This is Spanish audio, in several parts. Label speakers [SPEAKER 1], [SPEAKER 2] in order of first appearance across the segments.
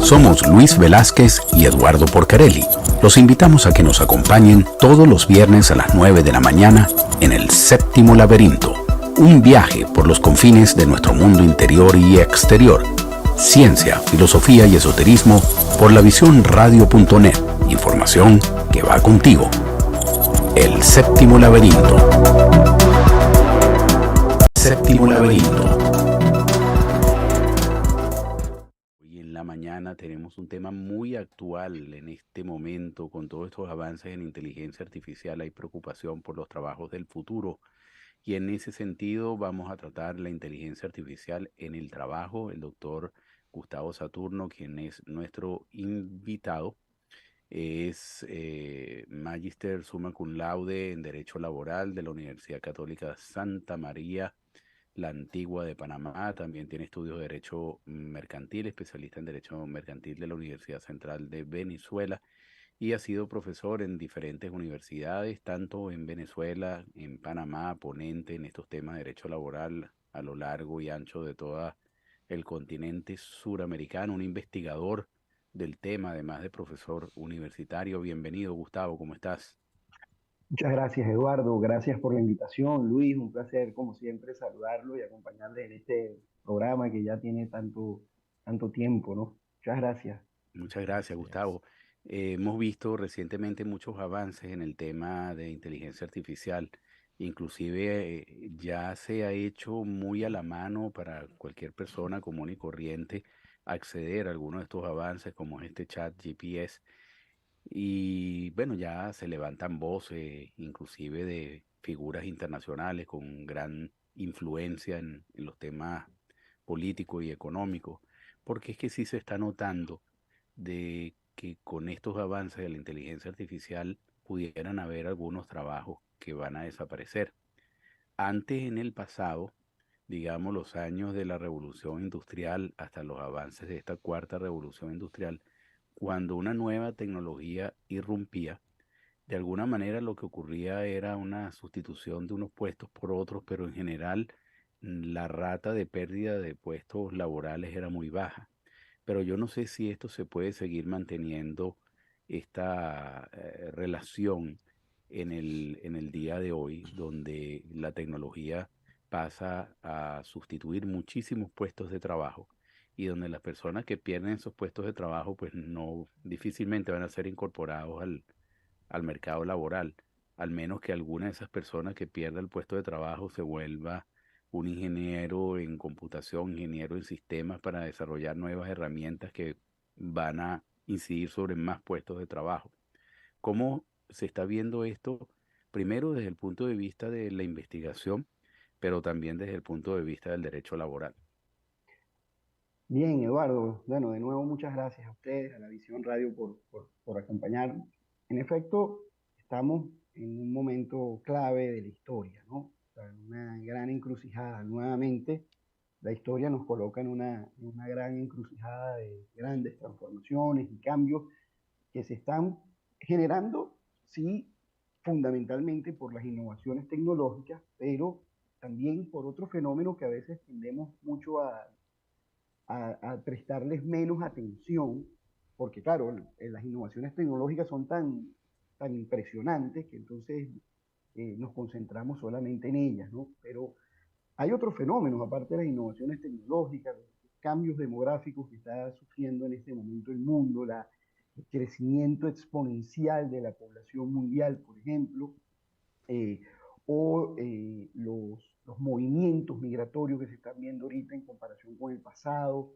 [SPEAKER 1] Somos Luis Velázquez y Eduardo Porcarelli. Los invitamos a que nos acompañen todos los viernes a las 9 de la mañana en El Séptimo Laberinto. Un viaje por los confines de nuestro mundo interior y exterior. Ciencia, filosofía y esoterismo por lavisiónradio.net. Información que va contigo. El Séptimo Laberinto. Séptimo Laberinto. Hoy en la mañana tenemos un tema muy actual en este momento. Con todos estos avances en inteligencia artificial hay preocupación por los trabajos del futuro. Y en ese sentido vamos a tratar la inteligencia artificial en el trabajo. El doctor Gustavo Saturno, quien es nuestro invitado, es Magister Summa Cum Laude en Derecho Laboral de la Universidad Católica Santa María la Antigua de Panamá. También tiene estudios de Derecho Mercantil, especialista en Derecho Mercantil de la Universidad Central de Venezuela, y ha sido profesor en diferentes universidades, tanto en Venezuela, en Panamá, ponente en estos temas de derecho laboral a lo largo y ancho de todo el continente suramericano, un investigador del tema, además de profesor universitario. Bienvenido, Gustavo, ¿cómo estás?
[SPEAKER 2] Muchas gracias, Eduardo. Gracias por la invitación, Luis. Un placer, como siempre, saludarlo y acompañarle en este programa que ya tiene tanto tiempo, ¿no? Muchas gracias.
[SPEAKER 1] Muchas gracias, Gustavo. Hemos visto recientemente muchos avances en el tema de inteligencia artificial. Inclusive ya se ha hecho muy a la mano para cualquier persona común y corriente acceder a algunos de estos avances, como es este chat GPS. Y bueno, ya se levantan voces, inclusive de figuras internacionales con gran influencia en los temas políticos y económicos, porque es que sí se está notando de que con estos avances de la inteligencia artificial pudieran haber algunos trabajos que van a desaparecer. Antes, en el pasado, digamos los años de la revolución industrial hasta los avances de esta cuarta revolución industrial, cuando una nueva tecnología irrumpía, de alguna manera lo que ocurría era una sustitución de unos puestos por otros, pero en general la rata de pérdida de puestos laborales era muy baja. Pero yo no sé si esto se puede seguir manteniendo, esta relación en el día de hoy, donde la tecnología pasa a sustituir muchísimos puestos de trabajo y donde las personas que pierden esos puestos de trabajo pues no difícilmente van a ser incorporados al mercado laboral, al menos que alguna de esas personas que pierda el puesto de trabajo se vuelva un ingeniero en computación, ingeniero en sistemas para desarrollar nuevas herramientas que van a incidir sobre más puestos de trabajo. ¿Cómo se está viendo esto? Primero desde el punto de vista de la investigación, pero también desde el punto de vista del derecho laboral.
[SPEAKER 2] Bien, Eduardo. Bueno, de nuevo, muchas gracias a ustedes, a la Visión Radio, por acompañarnos. En efecto, estamos en un momento clave de la historia, ¿no? O sea, en una gran encrucijada. Nuevamente, la historia nos coloca en una gran encrucijada de grandes transformaciones y cambios que se están generando, sí, fundamentalmente por las innovaciones tecnológicas, pero también por otro fenómeno que a veces tendemos mucho a prestarles menos atención, porque claro, las innovaciones tecnológicas son tan impresionantes que entonces nos concentramos solamente en ellas, ¿no? Pero hay otros fenómenos, aparte de las innovaciones tecnológicas, los cambios demográficos que está sufriendo en este momento el mundo, el crecimiento exponencial de la población mundial, por ejemplo, eh, los movimientos migratorios que se están viendo ahorita en comparación con el pasado,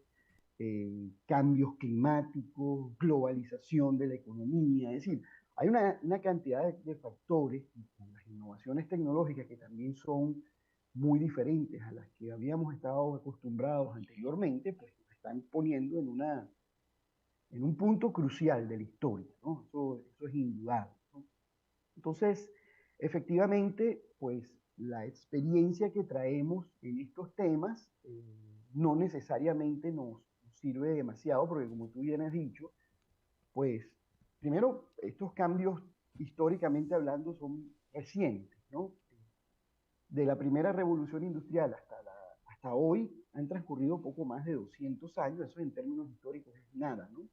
[SPEAKER 2] cambios climáticos, globalización de la economía, es decir, hay una cantidad de factores con las innovaciones tecnológicas que también son muy diferentes a las que habíamos estado acostumbrados anteriormente, pues nos están poniendo en un punto crucial de la historia, ¿no? Eso es indudable, ¿no? Entonces, efectivamente, pues la experiencia que traemos en estos temas no necesariamente nos sirve demasiado, porque como tú bien has dicho, pues primero, estos cambios históricamente hablando son recientes, ¿no? De la primera revolución industrial hasta hoy han transcurrido poco más de 200 años, eso en términos históricos es nada, ¿no?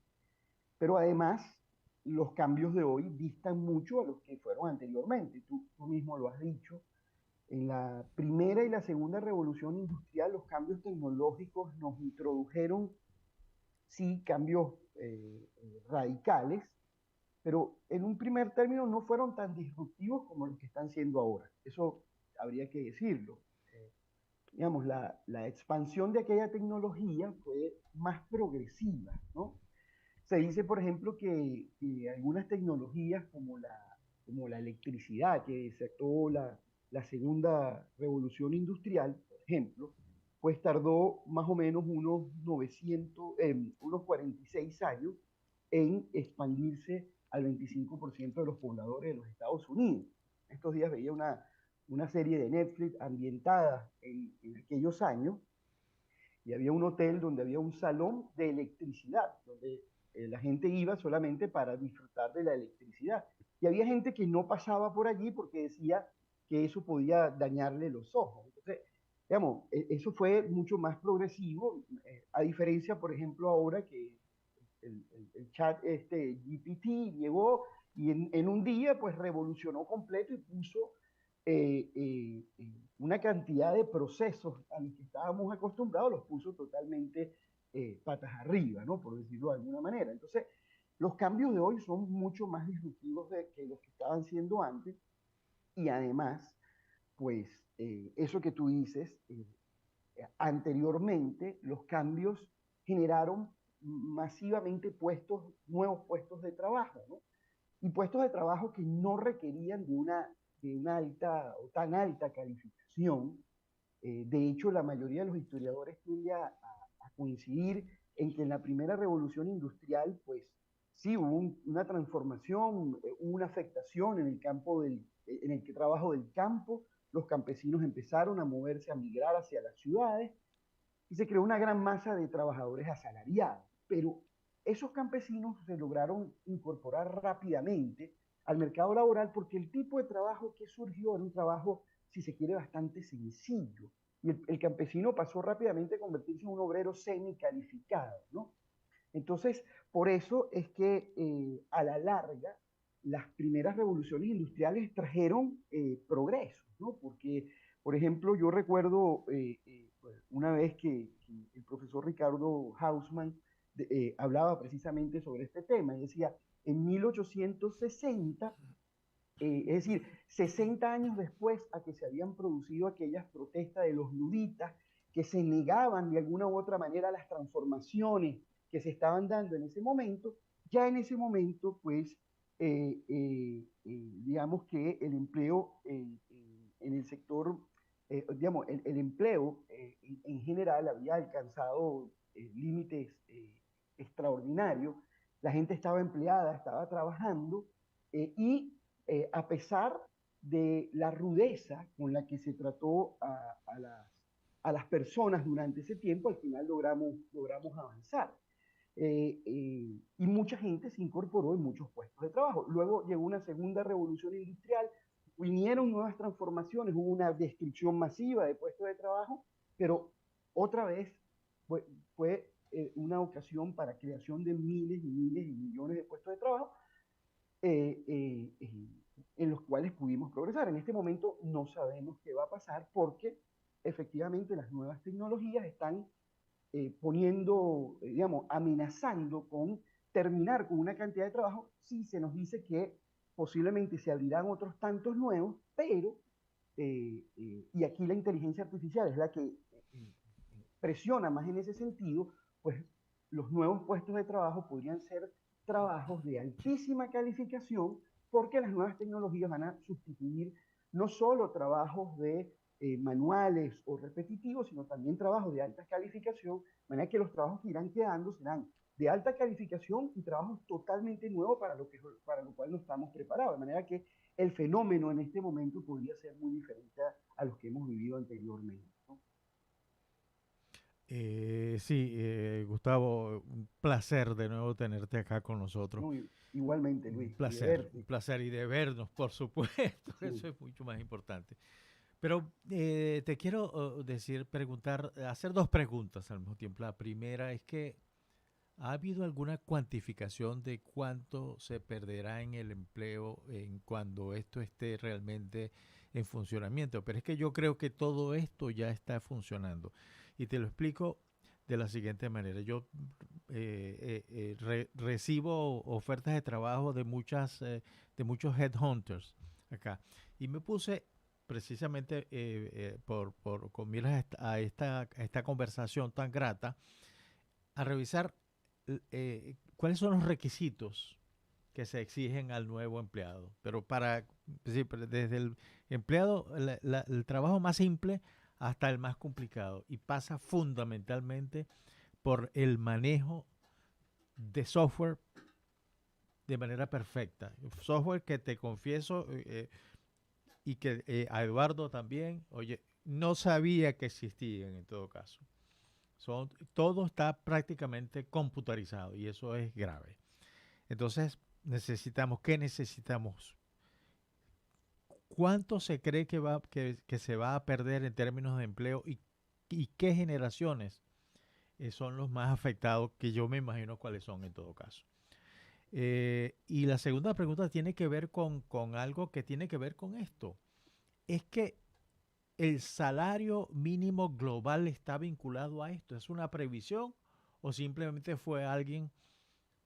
[SPEAKER 2] Pero además, los cambios de hoy distan mucho a los que fueron anteriormente. Tú mismo lo has dicho. En la primera y la segunda revolución industrial, los cambios tecnológicos nos introdujeron, sí, cambios radicales, pero en un primer término no fueron tan disruptivos como los que están siendo ahora. Eso habría que decirlo. Digamos, la expansión de aquella tecnología fue más progresiva, ¿no? Se dice, por ejemplo, que algunas tecnologías como la electricidad, que desató la segunda revolución industrial, por ejemplo, pues tardó más o menos unos 46 años en expandirse al 25% de los pobladores de los Estados Unidos. Estos días veía una serie de Netflix ambientada en aquellos años y había un hotel donde había un salón de electricidad, donde la gente iba solamente para disfrutar de la electricidad. Y había gente que no pasaba por allí porque decía que eso podía dañarle los ojos. Entonces, digamos, eso fue mucho más progresivo, a diferencia, por ejemplo, ahora que el chat este GPT llegó y en un día pues revolucionó completo y puso una cantidad de procesos a los que estábamos acostumbrados, los puso totalmente patas arriba, ¿no? Por decirlo de alguna manera. Entonces, los cambios de hoy son mucho más disruptivos que los que estaban siendo antes y además, pues eso que tú dices, anteriormente los cambios generaron masivamente nuevos puestos de trabajo, ¿no? Y puestos de trabajo que no requerían de una alta o tan alta calificación. De hecho, la mayoría de los historiadores tiende a coincidir en que en la primera revolución industrial, pues sí hubo una transformación, hubo una afectación en el en el trabajo del campo, los campesinos empezaron a moverse, a migrar hacia las ciudades y se creó una gran masa de trabajadores asalariados. Pero esos campesinos se lograron incorporar rápidamente al mercado laboral porque el tipo de trabajo que surgió era un trabajo, si se quiere, bastante sencillo. Y el campesino pasó rápidamente a convertirse en un obrero semi-calificado, ¿no? Entonces, por eso es que a la larga las primeras revoluciones industriales trajeron progresos, ¿no? Porque, por ejemplo, yo recuerdo pues, una vez que el profesor Ricardo Hausmann hablaba precisamente sobre este tema y decía, en 1860, es decir, 60 años después a que se habían producido aquellas protestas de los luditas que se negaban de alguna u otra manera a las transformaciones que se estaban dando en ese momento, ya en ese momento, pues, digamos que el empleo en el sector, digamos, el empleo en general había alcanzado límites extraordinarios, la gente estaba empleada, estaba trabajando y a pesar de la rudeza con la que se trató a las personas durante ese tiempo, al final logramos avanzar. Y mucha gente se incorporó en muchos puestos de trabajo. Luego llegó una segunda revolución industrial, vinieron nuevas transformaciones, hubo una destrucción masiva de puestos de trabajo, pero otra vez fue una ocasión para creación de miles y miles y millones de puestos de trabajo eh, eh, eh, en los cuales pudimos progresar. En este momento no sabemos qué va a pasar porque efectivamente las nuevas tecnologías están poniendo, digamos, amenazando con terminar con una cantidad de trabajo si se nos dice que posiblemente se abrirán otros tantos nuevos, pero, y aquí la inteligencia artificial es la que presiona más en ese sentido, pues los nuevos puestos de trabajo podrían ser trabajos de altísima calificación porque las nuevas tecnologías van a sustituir no solo trabajos de manuales o repetitivos, sino también trabajos de alta calificación, de manera que los trabajos que irán quedando serán de alta calificación y trabajos totalmente nuevos para lo cual no estamos preparados, de manera que el fenómeno en este momento podría ser muy diferente a los que hemos vivido anteriormente, ¿no?
[SPEAKER 3] Sí, Gustavo, un placer de nuevo tenerte acá con nosotros.
[SPEAKER 2] No, igualmente, Luis, y de
[SPEAKER 3] Un
[SPEAKER 2] verte.
[SPEAKER 3] placer y de vernos, por supuesto,
[SPEAKER 2] Sí.
[SPEAKER 3] eso es mucho más importante. Pero te quiero preguntar, hacer dos preguntas al mismo tiempo. La primera es que ¿ha habido alguna cuantificación de cuánto se perderá en el empleo en cuando esto esté realmente en funcionamiento? Pero es que yo creo que todo esto ya está funcionando. Y te lo explico de la siguiente manera. Yo recibo ofertas de trabajo de muchos headhunters acá. Y me puse precisamente con miras a esta conversación tan grata a revisar cuáles son los requisitos que se exigen al nuevo empleado. Pero desde el empleado, el trabajo más simple hasta el más complicado. Y pasa fundamentalmente por el manejo de software de manera perfecta. Software que te confieso y que a Eduardo también, oye, no sabía que existían en todo caso. Todo está prácticamente computarizado y eso es grave. Entonces, ¿qué necesitamos? ¿Cuánto se cree que se va a perder en términos de empleo y qué generaciones son los más afectados, que yo me imagino cuáles son en todo caso? Y la segunda pregunta tiene que ver con algo que tiene que ver con esto. Es que el salario mínimo global está vinculado a esto. ¿Es una previsión o simplemente fue alguien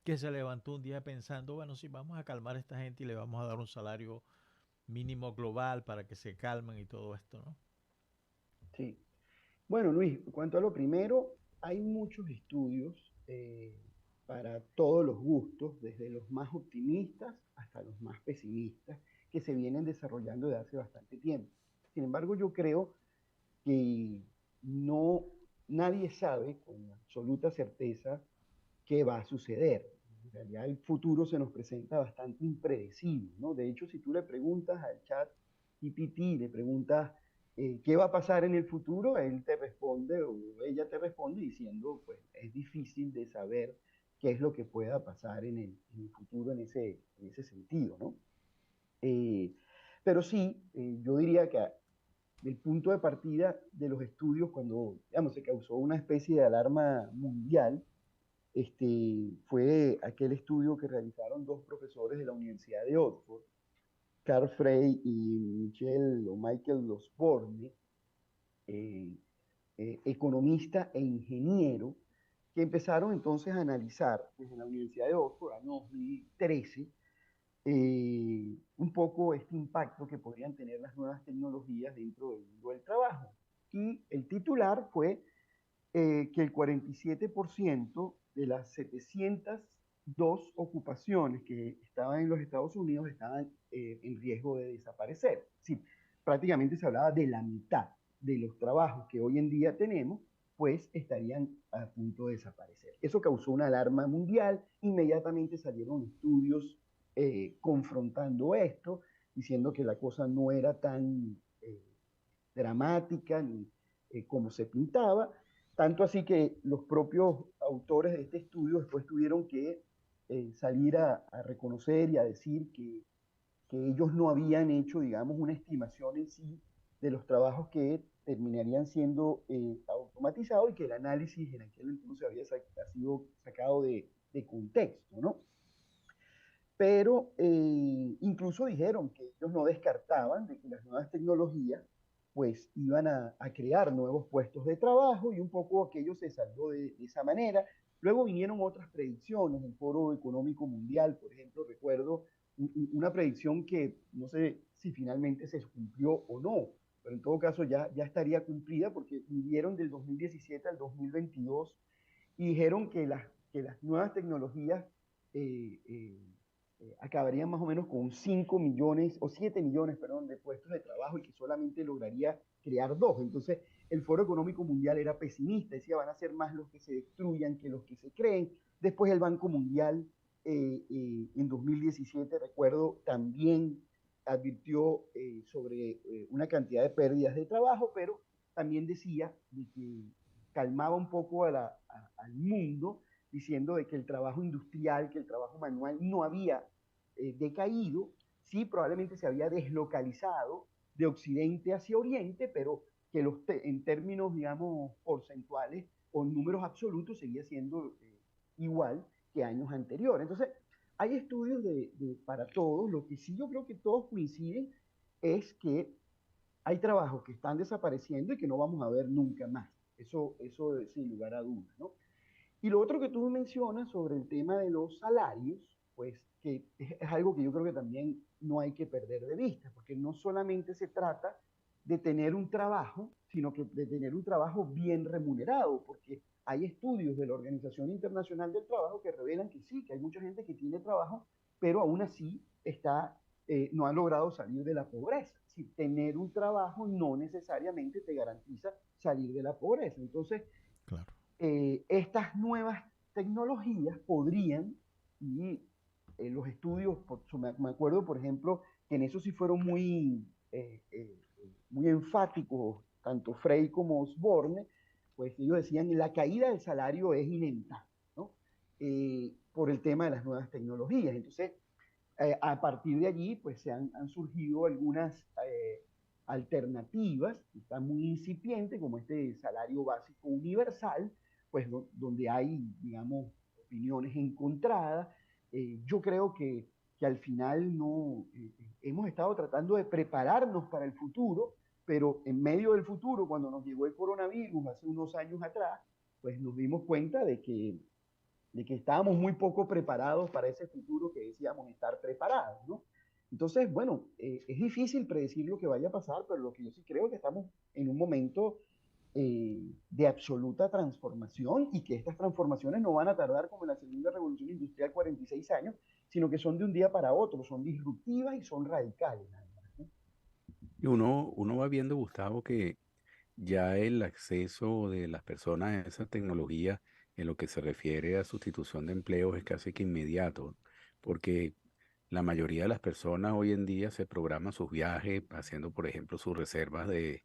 [SPEAKER 3] que se levantó un día pensando, bueno, sí, vamos a calmar a esta gente y le vamos a dar un salario mínimo global para que se calmen y todo esto, ¿no?
[SPEAKER 2] Sí. Bueno, Luis, en cuanto a lo primero, hay muchos estudios para todos los gustos, desde los más optimistas hasta los más pesimistas, que se vienen desarrollando desde hace bastante tiempo. Sin embargo, yo creo que no, nadie sabe con absoluta certeza qué va a suceder. En realidad el futuro se nos presenta bastante impredecible, ¿no? De hecho, si tú le preguntas al chat GPT, le preguntas qué va a pasar en el futuro, él te responde o ella te responde diciendo, pues es difícil de saber qué es lo que pueda pasar en el futuro en ese sentido, ¿no? Eh, pero sí, yo diría que el punto de partida de los estudios, cuando digamos, se causó una especie de alarma mundial, fue aquel estudio que realizaron dos profesores de la Universidad de Oxford, Carl Frey y Michael Losborne, eh, economista e ingeniero, que empezaron entonces a analizar desde la Universidad de Oxford, año 2013, un poco este impacto que podrían tener las nuevas tecnologías dentro del mundo del trabajo. Y el titular fue que el 47% de las 702 ocupaciones que estaban en los Estados Unidos estaban en riesgo de desaparecer. Sí, prácticamente se hablaba de la mitad de los trabajos que hoy en día tenemos, pues estarían a punto de desaparecer. Eso causó una alarma mundial, inmediatamente salieron estudios confrontando esto, diciendo que la cosa no era tan dramática ni como se pintaba, tanto así que los propios autores de este estudio después tuvieron que salir a reconocer y a decir que ellos no habían hecho, digamos, una estimación en sí de los trabajos que terminarían siendo automatizados y que el análisis en aquel entonces había sido sacado de contexto, ¿no? Pero incluso dijeron que ellos no descartaban de que las nuevas tecnologías pues iban a crear nuevos puestos de trabajo y un poco aquello se saldó de esa manera. Luego vinieron otras predicciones, el Foro Económico Mundial, por ejemplo, recuerdo una predicción que no sé si finalmente se cumplió o no, pero en todo caso ya estaría cumplida porque vivieron del 2017 al 2022 y dijeron que las nuevas tecnologías eh, eh, acabarían más o menos con 5 millones o 7 millones, perdón, de puestos de trabajo y que solamente lograría crear dos. Entonces, el Foro Económico Mundial era pesimista, decía van a ser más los que se destruyan que los que se creen. Después el Banco Mundial en 2017, recuerdo, también advirtió sobre una cantidad de pérdidas de trabajo, pero también decía de que calmaba un poco al mundo diciendo de que el trabajo industrial, que el trabajo manual no había decaído, sí probablemente se había deslocalizado de Occidente hacia Oriente, pero que en términos, digamos, porcentuales o en números absolutos seguía siendo igual que años anteriores. Entonces, hay estudios para todos. Lo que sí yo creo que todos coinciden es que hay trabajos que están desapareciendo y que no vamos a ver nunca más. Eso es sin lugar a dudas, ¿no? Y lo otro que tú mencionas sobre el tema de los salarios, pues que es algo que yo creo que también no hay que perder de vista, porque no solamente se trata de tener un trabajo, sino que de tener un trabajo bien remunerado, porque hay estudios de la Organización Internacional del Trabajo que revelan que sí, que hay mucha gente que tiene trabajo, pero aún así no ha logrado salir de la pobreza. Si tener un trabajo no necesariamente te garantiza salir de la pobreza. Entonces,
[SPEAKER 3] Claro.
[SPEAKER 2] estas nuevas tecnologías podrían, y los estudios, me acuerdo, por ejemplo, que en eso sí fueron muy enfáticos, tanto Frey como Osborne, pues ellos decían que la caída del salario es inevitable, ¿no? Por el tema de las nuevas tecnologías. Entonces, a partir de allí, pues han surgido algunas alternativas, que están muy incipientes, como este salario básico universal, pues donde hay, digamos, opiniones encontradas. Yo creo que al final no, hemos estado tratando de prepararnos para el futuro, pero en medio del futuro, cuando nos llegó el coronavirus hace unos años atrás, pues nos dimos cuenta de que estábamos muy poco preparados para ese futuro que decíamos estar preparados, ¿no? Entonces, bueno, es difícil predecir lo que vaya a pasar, pero lo que yo sí creo es que estamos en un momento de absoluta transformación y que estas transformaciones no van a tardar como en la segunda revolución industrial 46 años, sino que son de un día para otro, son disruptivas y son radicales. ¿No?
[SPEAKER 1] Y uno va viendo, Gustavo, que ya el acceso de las personas a esa tecnología en lo que se refiere a sustitución de empleos es casi que inmediato, porque la mayoría de las personas hoy en día se programan sus viajes haciendo, por ejemplo, sus reservas de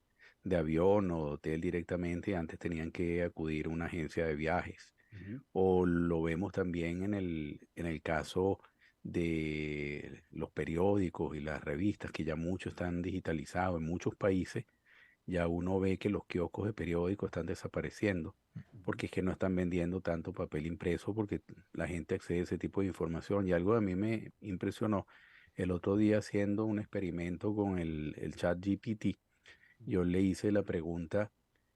[SPEAKER 1] avión o de hotel directamente. Antes tenían que acudir a una agencia de viajes.
[SPEAKER 2] Uh-huh.
[SPEAKER 1] O lo vemos también en el caso de los periódicos y las revistas, que ya muchos están digitalizados en muchos países. Ya uno ve que los kioscos de periódicos están desapareciendo
[SPEAKER 2] Uh-huh.
[SPEAKER 1] porque es que no están vendiendo tanto papel impreso porque la gente accede a ese tipo de información. Y algo a mí me impresionó el otro día haciendo un experimento con el chat GPT. Yo le hice la pregunta,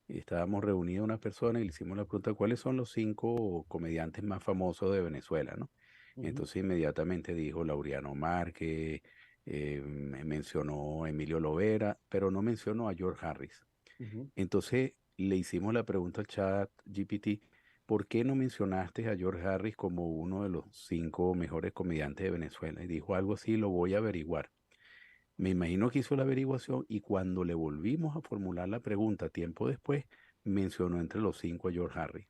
[SPEAKER 1] estábamos reunidos unas personas y le hicimos la pregunta, ¿cuáles son los 5 comediantes más famosos de Venezuela, ¿no?
[SPEAKER 2] Uh-huh.
[SPEAKER 1] Entonces inmediatamente dijo Laureano Márquez, mencionó Emilio Lovera, pero no mencionó a George Harris.
[SPEAKER 2] Uh-huh.
[SPEAKER 1] Entonces le hicimos la pregunta al chat GPT, ¿por qué no mencionaste a George Harris como uno de los 5 mejores comediantes de Venezuela? Y dijo algo así, lo voy a averiguar. Me imagino que hizo la averiguación y cuando le volvimos a formular la pregunta tiempo después, mencionó entre los 5 a George Harris.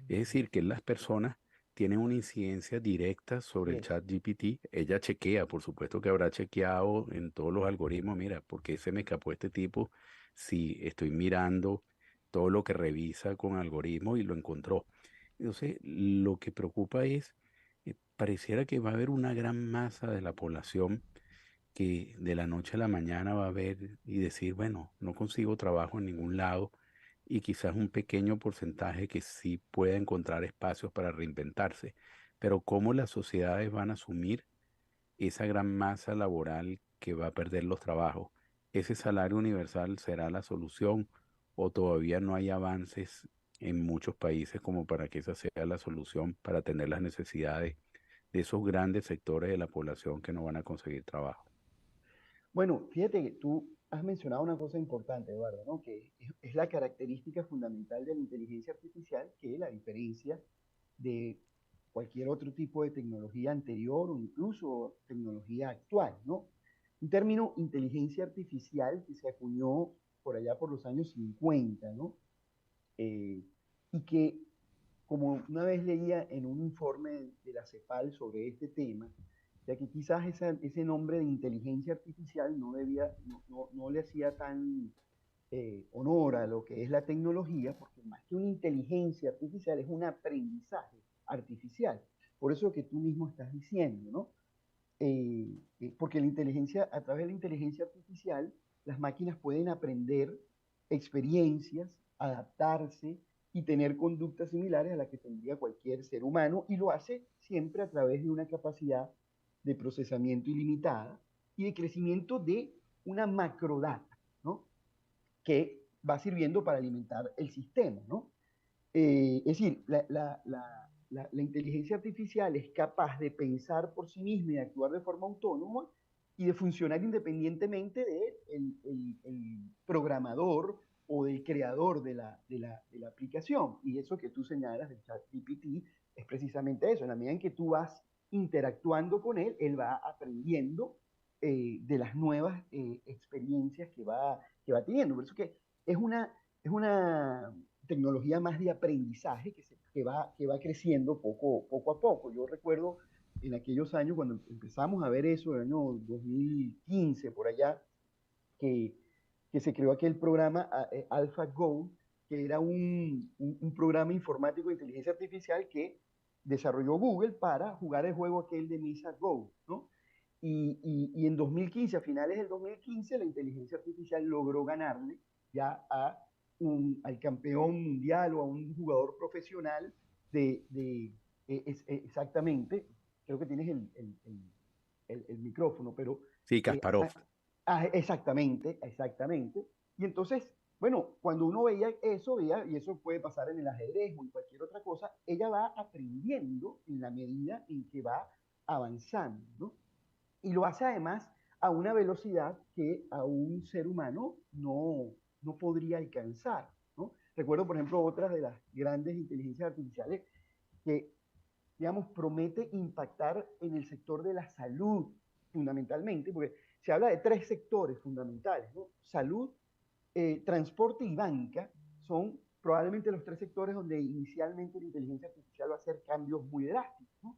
[SPEAKER 1] Es
[SPEAKER 3] Mm.
[SPEAKER 1] decir, que las personas tienen una incidencia directa sobre
[SPEAKER 2] Así
[SPEAKER 1] el
[SPEAKER 2] es.
[SPEAKER 1] chat GPT. Ella chequea, por supuesto que habrá chequeado en todos los algoritmos, mira, ¿por qué se me escapó este tipo? Si estoy mirando todo lo que revisa con algoritmos y lo encontró. Entonces, lo que preocupa es, pareciera que va a haber una gran masa de la población que de la noche a la mañana va a ver y decir, bueno, no consigo trabajo en ningún lado y quizás un pequeño porcentaje que sí pueda encontrar espacios para reinventarse, pero ¿cómo las sociedades van a asumir esa gran masa laboral que va a perder los trabajos? ¿Ese salario universal será la solución o todavía no hay avances en muchos países como para que esa sea la solución para atender las necesidades de esos grandes sectores de la población que no van a conseguir trabajo?
[SPEAKER 2] Bueno, fíjate que tú has mencionado una cosa importante, Eduardo, ¿no? Que es la característica fundamental de la inteligencia artificial, que la diferencia de cualquier otro tipo de tecnología anterior o incluso tecnología actual, ¿no? Un término inteligencia artificial que se acuñó por allá por los años 50, ¿no? Eh, y que, como una vez leía en un informe de la CEPAL sobre este tema, ya que quizás ese nombre de inteligencia artificial no le hacía tan honor a lo que es la tecnología, porque más que una inteligencia artificial es un aprendizaje artificial. Por eso que tú mismo estás diciendo, ¿no? Porque a través de la inteligencia artificial las máquinas pueden aprender experiencias, adaptarse y tener conductas similares a las que tendría cualquier ser humano, y lo hace siempre a través de una capacidad de procesamiento ilimitada y de crecimiento de una macrodata, ¿no? Que va sirviendo para alimentar el sistema, ¿no? Es decir, la inteligencia artificial es capaz de pensar por sí misma y de actuar de forma autónoma y de funcionar independientemente del programador o del creador de la aplicación. Y eso que tú señalas del chat GPT es precisamente eso. En la medida en que tú vas interactuando con él, él va aprendiendo de las nuevas experiencias que va teniendo. Por eso que es una tecnología más de aprendizaje que va creciendo poco a poco. Yo recuerdo en aquellos años cuando empezamos a ver eso, en el año 2015, por allá, que, que se creó aquel programa AlphaGo, que era un programa informático de inteligencia artificial que desarrolló Google para jugar el juego aquel de Misa Go, ¿no? Y en 2015, a finales del 2015, la inteligencia artificial logró ganarle ya al campeón mundial o a un jugador profesional exactamente, creo que tienes el micrófono, pero
[SPEAKER 1] Sí,
[SPEAKER 2] eh,
[SPEAKER 1] Kasparov.
[SPEAKER 2] exactamente. Y entonces, bueno, cuando uno veía eso, y eso puede pasar en el ajedrez o en cualquier otra cosa, ella va aprendiendo en la medida en que va avanzando, ¿no? Y lo hace además a una velocidad que a un ser humano no podría alcanzar, ¿no? Recuerdo, por ejemplo, otras de las grandes inteligencias artificiales que, digamos, promete impactar en el sector de la salud, fundamentalmente, porque se habla de tres sectores fundamentales, ¿no? Salud, transporte y banca son probablemente los tres sectores donde inicialmente la inteligencia artificial va a hacer cambios muy drásticos, ¿no?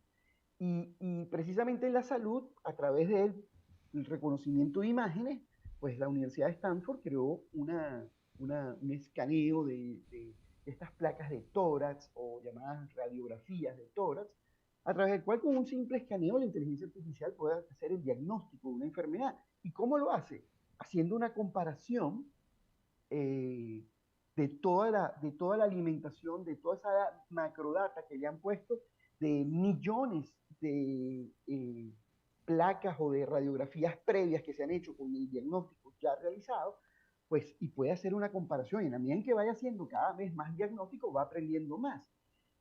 [SPEAKER 2] Y precisamente en la salud, a través del reconocimiento de imágenes, pues la Universidad de Stanford creó un escaneo de estas placas de tórax o llamadas radiografías de tórax, a través del cual con un simple escaneo la inteligencia artificial puede hacer el diagnóstico de una enfermedad. ¿Y cómo lo hace? Haciendo una comparación eh, de toda la alimentación, de toda esa macrodata que le han puesto, de millones de placas o de radiografías previas que se han hecho con el diagnóstico ya realizado, pues, y puede hacer una comparación. Y en la medida en que vaya haciendo cada vez más diagnóstico, va aprendiendo más.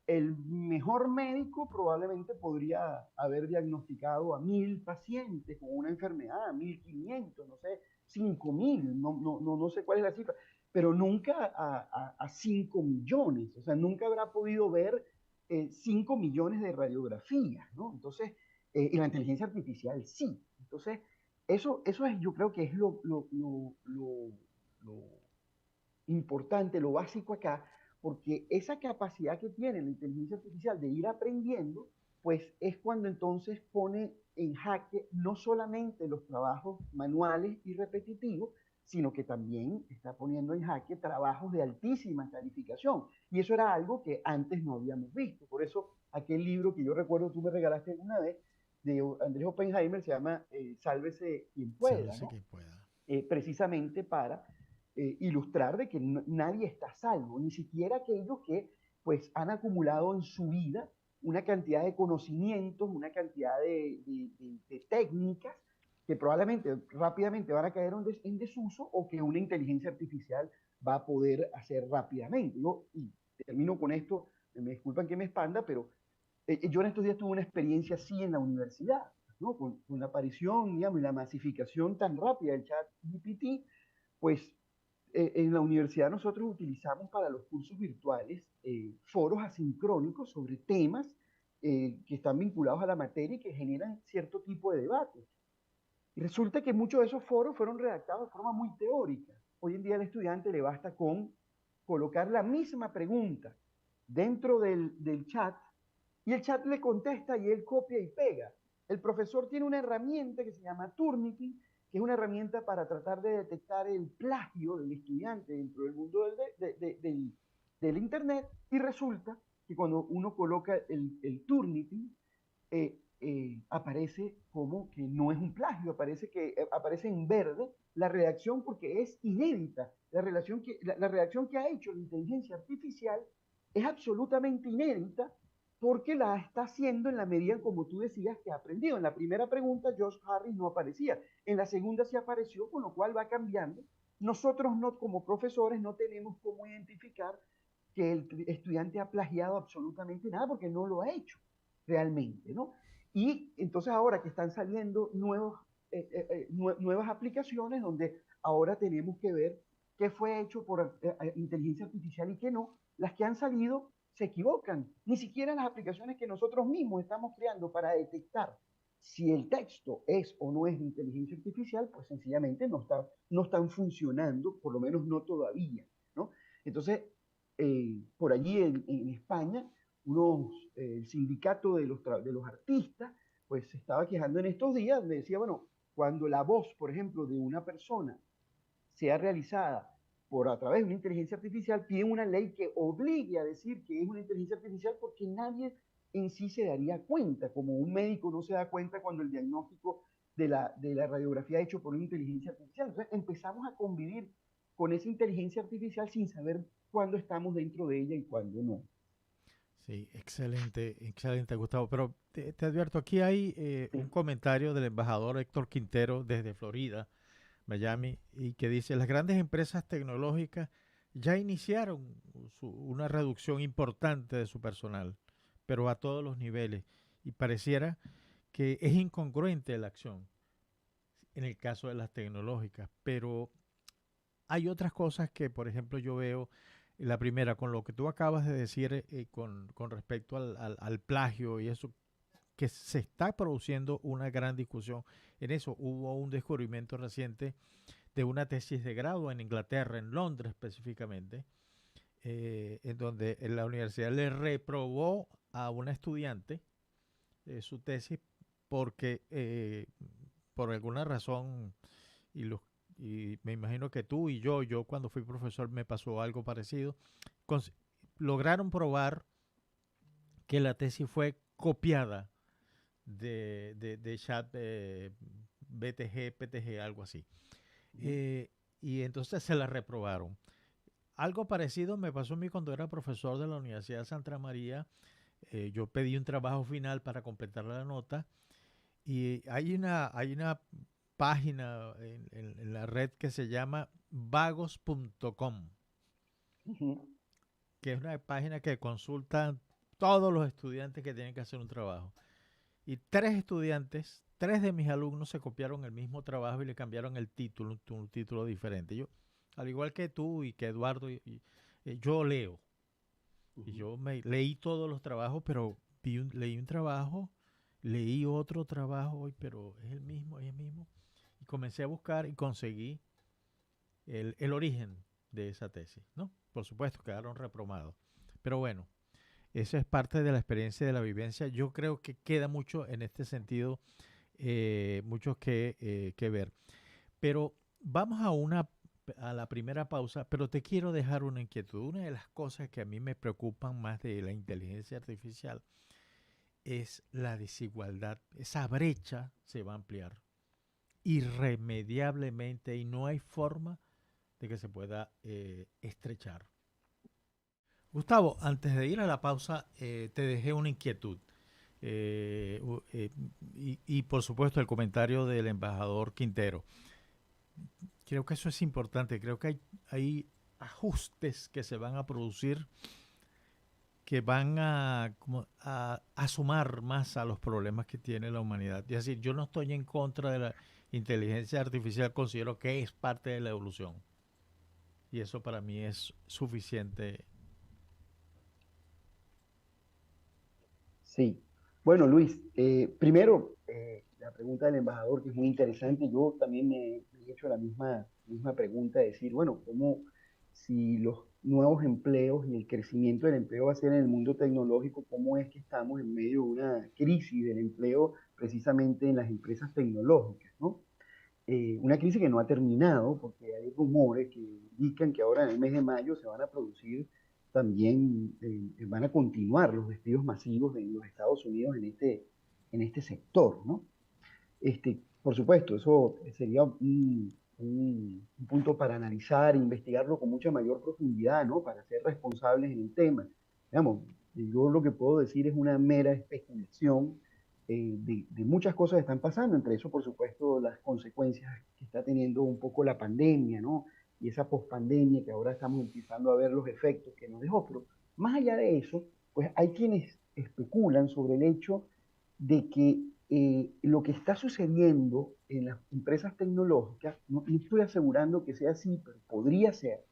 [SPEAKER 2] El mejor médico probablemente podría haber diagnosticado a 1.000 pacientes con una enfermedad, a 1.500, no sé, 5.000, no sé cuál es la cifra, pero nunca a 5 millones, o sea, nunca habrá podido ver 5 millones de radiografías, ¿no? Entonces, y la inteligencia artificial sí. Entonces, eso es, yo creo que es lo importante, lo básico acá, porque esa capacidad que tiene la inteligencia artificial de ir aprendiendo, pues es cuando entonces pone en jaque no solamente los trabajos manuales y repetitivos, sino que también está poniendo en jaque trabajos de altísima calificación. Y eso era algo que antes no habíamos visto. Por eso aquel libro que yo recuerdo tú me regalaste una vez, de Andrés Oppenheimer, se llama Sálvese quien pueda,
[SPEAKER 3] Sálvese
[SPEAKER 2] ¿no?
[SPEAKER 3] quien pueda.
[SPEAKER 2] Precisamente para ilustrar de que nadie está a salvo, ni siquiera aquellos que pues han acumulado en su vida una cantidad de conocimientos, una cantidad de técnicas que probablemente rápidamente van a caer en desuso o que una inteligencia artificial va a poder hacer rápidamente. Y termino con esto, me disculpan que me expanda, pero yo en estos días tuve una experiencia así en la universidad, ¿no? Con la aparición, digamos, y la masificación tan rápida del chat GPT, pues en la universidad nosotros utilizamos para los cursos virtuales foros asincrónicos sobre temas que están vinculados a la materia y que generan cierto tipo de debate. Y resulta que muchos de esos foros fueron redactados de forma muy teórica. Hoy en día al estudiante le basta con colocar la misma pregunta dentro del chat y el chat le contesta y él copia y pega. El profesor tiene una herramienta que se llama Turnitin, que es una herramienta para tratar de detectar el plagio del estudiante dentro del mundo del Internet, y resulta que cuando uno coloca el Turnitin, aparece como que no es un plagio, aparece en verde la redacción porque es inédita. La redacción que ha hecho la inteligencia artificial es absolutamente inédita porque la está haciendo en la medida, como tú decías, que ha aprendido. En la primera pregunta, Josh Harris no aparecía. En la segunda sí apareció, con lo cual va cambiando. Nosotros no, como profesores, no tenemos cómo identificar que el estudiante ha plagiado absolutamente nada porque no lo ha hecho realmente, ¿no? Y entonces ahora que están saliendo nuevas aplicaciones donde ahora tenemos que ver qué fue hecho por inteligencia artificial y qué no, las que han salido se equivocan. Ni siquiera las aplicaciones que nosotros mismos estamos creando para detectar si el texto es o no es de inteligencia artificial, pues sencillamente no están funcionando, por lo menos no todavía, ¿no? Entonces, por allí en España, el sindicato de los artistas, pues se estaba quejando en estos días, me decía, bueno, cuando la voz, por ejemplo, de una persona sea realizada a través de una inteligencia artificial, piden una ley que obligue a decir que es una inteligencia artificial porque nadie en sí se daría cuenta, como un médico no se da cuenta cuando el diagnóstico de la radiografía hecho por una inteligencia artificial. Entonces empezamos a convivir con esa inteligencia artificial sin saber cuándo estamos dentro de ella y cuándo no.
[SPEAKER 3] Sí, excelente, excelente, Gustavo. Pero te advierto, aquí hay un
[SPEAKER 2] Sí.
[SPEAKER 3] comentario del embajador Héctor Quintero desde Florida, Miami, y que dice, las grandes empresas tecnológicas ya iniciaron una reducción importante de su personal, pero a todos los niveles, y pareciera que es incongruente la acción en el caso de las tecnológicas, pero hay otras cosas que, por ejemplo, yo veo, la primera, con lo que tú acabas de decir con respecto al plagio y eso, que se está produciendo una gran discusión en eso. Hubo un descubrimiento reciente de una tesis de grado en Inglaterra, en Londres específicamente, en donde la universidad le reprobó a una estudiante su tesis porque por alguna razón, y, los, y me imagino que tú y yo cuando fui profesor me pasó algo parecido, cons- lograron probar que la tesis fue copiada de chat BTG, PTG, algo así. Eh, y entonces se la reprobaron. Algo parecido me pasó a mí cuando era profesor de la Universidad de Santa María. Yo pedí un trabajo final para completar la nota y hay una página en la red que se llama vagos.com,
[SPEAKER 2] Ujú.
[SPEAKER 3] que es una página que consultan todos los estudiantes que tienen que hacer un trabajo. Y tres estudiantes, tres de mis alumnos se copiaron el mismo trabajo y le cambiaron el título, un título diferente. Yo, al igual que tú y que Eduardo, yo leo. Y
[SPEAKER 2] Ujú.
[SPEAKER 3] yo me leí todos los trabajos, pero leí un trabajo, leí otro trabajo hoy, pero es el mismo, es el mismo. Y comencé a buscar y conseguí el origen de esa tesis, ¿no? Por supuesto, quedaron reprobados. Pero bueno, eso es parte de la experiencia de la vivencia. Yo creo que queda mucho en este sentido, mucho que ver. Pero vamos a la primera pausa, pero te quiero dejar una inquietud. Una de las cosas que a mí me preocupan más de la inteligencia artificial es la desigualdad. Esa brecha se va a ampliar irremediablemente y no hay forma de que se pueda estrechar. Gustavo, antes de ir a la pausa, te dejé una inquietud. Eh, y por supuesto el comentario del embajador Quintero. Creo que eso es importante. Creo que hay ajustes que se van a producir que van a sumar más a los problemas que tiene la humanidad. Es decir, yo no estoy en contra de la inteligencia artificial, considero que es parte de la evolución. Y eso para mí es suficiente.
[SPEAKER 2] Sí. Bueno, Luis, primero, la pregunta del embajador, que es muy interesante, yo también me he hecho la misma pregunta, de decir, bueno, ¿cómo si los nuevos empleos y el crecimiento del empleo va a ser en el mundo tecnológico, cómo es que estamos en medio de una crisis del empleo precisamente en las empresas tecnológicas, ¿no? Una crisis que no ha terminado, porque hay rumores que indican que ahora en el mes de mayo se van a producir también, van a continuar los despidos masivos en los Estados Unidos en este sector, ¿no? Por supuesto, eso sería un punto para analizar e investigarlo con mucha mayor profundidad, ¿no? Para ser responsables en el tema. Digamos, yo lo que puedo decir es una mera especulación de muchas cosas que están pasando, entre eso, por supuesto, las consecuencias que está teniendo un poco la pandemia, ¿no? Y esa pospandemia que ahora estamos empezando a ver los efectos que nos dejó. Pero más allá de eso, pues hay quienes especulan sobre el hecho de que lo que está sucediendo en las empresas tecnológicas, no estoy asegurando que sea así, pero podría ser,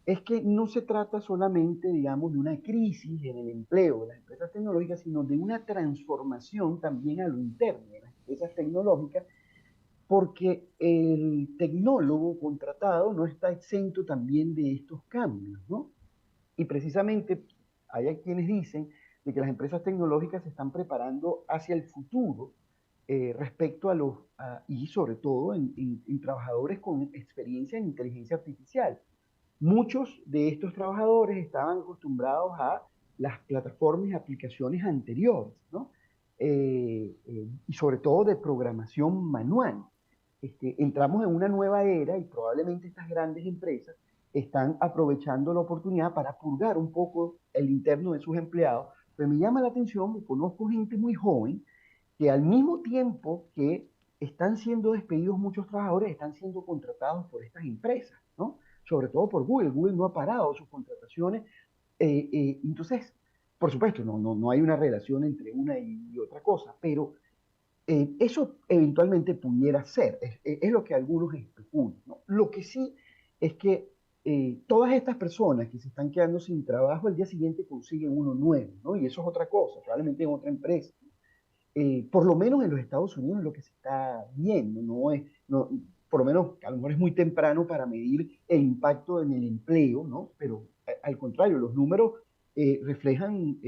[SPEAKER 2] es que no se trata solamente, digamos, de una crisis en el empleo de las empresas tecnológicas, sino de una transformación también a lo interno de las empresas tecnológicas, porque el tecnólogo contratado no está exento también de estos cambios, ¿no? Y precisamente hay quienes dicen de que las empresas tecnológicas se están preparando hacia el futuro respecto y sobre todo en trabajadores con experiencia en inteligencia artificial. Muchos de estos trabajadores estaban acostumbrados a las plataformas y aplicaciones anteriores, ¿no? Y sobre todo de programación manual. Entramos en una nueva era y probablemente estas grandes empresas están aprovechando la oportunidad para purgar un poco el interno de sus empleados. Pero me llama la atención que conozco gente muy joven que al mismo tiempo que están siendo despedidos muchos trabajadores, están siendo contratados por estas empresas, ¿no? Sobre todo por Google. Google no ha parado sus contrataciones. Entonces, por supuesto, no hay una relación entre una y otra cosa, pero eso eventualmente pudiera ser, es lo que algunos especulan, ¿no? Lo que sí es que todas estas personas que se están quedando sin trabajo, al día siguiente consiguen uno nuevo, ¿no? Y eso es otra cosa, probablemente en otra empresa. Por lo menos en los Estados Unidos es lo que se está viendo, por lo menos a lo mejor es muy temprano para medir el impacto en el empleo, ¿no? Pero al contrario, los números reflejan,